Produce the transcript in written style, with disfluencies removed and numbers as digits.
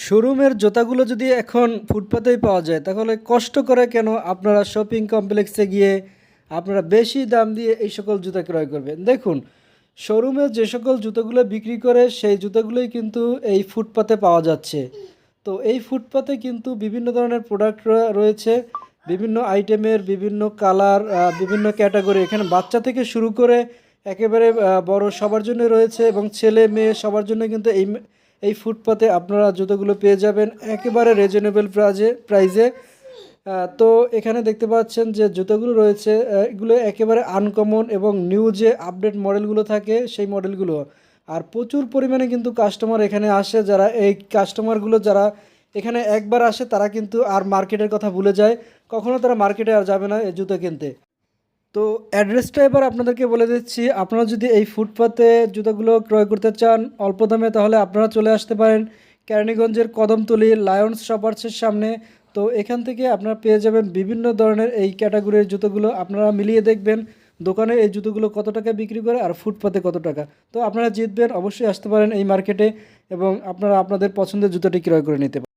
শোরুমের জুতাগুলো যদি এখন ফুটপাতেই পাওয়া যায় তাহলে কষ্ট করে কেন আপনারা শপিং কমপ্লেক্সে গিয়ে আপনারা বেশি দাম দিয়ে এই সকল জুতা ক্রয় করবেন? দেখুন, শোরুমে যে সকল জুতোগুলো বিক্রি করে সেই জুতোগুলোই কিন্তু এই ফুটপাতে পাওয়া যাচ্ছে। তো এই ফুটপাতে কিন্তু বিভিন্ন ধরনের প্রোডাক্ট রয়েছে, বিভিন্ন আইটেমের বিভিন্ন কালার, বিভিন্ন ক্যাটাগরি। এখানে বাচ্চা থেকে শুরু করে একেবারে বড় সবার জন্য রয়েছে এবং ছেলে মেয়ে সবার জন্য কিন্তু এই ফুটপাতে আপনারা জুতোগুলো পেয়ে যাবেন একেবারে রিজনেবল প্রাইজে। তো এখানে দেখতে পাচ্ছেন যে জুতোগুলো রয়েছে, এগুলো একেবারে আনকমন এবং নিউ যে আপডেট মডেলগুলো থাকে সেই মডেলগুলো। আর প্রচুর পরিমাণে কিন্তু কাস্টমার এখানে আসে, যারা এই কাস্টমারগুলো যারা এখানে একবার আসে তারা কিন্তু আর মার্কেটের কথা ভুলে যায়, কখনো তারা মার্কেটে আর যাবে না এই জুতো কিনতে। তো অ্যাড্রেসটা এবার আপনাদেরকে বলে দিচ্ছি। আপনারা যদি এই ফুটপাতে জুতাগুলো ক্রয় করতে চান অল্প দামে, তাহলে আপনারা চলে আসতে পারেন কেরানীগঞ্জের কদমতলী লায়ন্স শপার্সের সামনে। তো এখান থেকে আপনারা পেয়ে যাবেন বিভিন্ন ধরনের এই ক্যাটাগরির জুতোগুলো। আপনারা মিলিয়ে দেখবেন দোকানে এই জুতোগুলো কত টাকা বিক্রি করে আর ফুটপাতে কত টাকা। তো আপনারা জিতবেন, অবশ্যই আসতে পারেন এই মার্কেটে এবং আপনারা আপনাদের পছন্দের জুতোটি ক্রয় করে নিতে পারেন।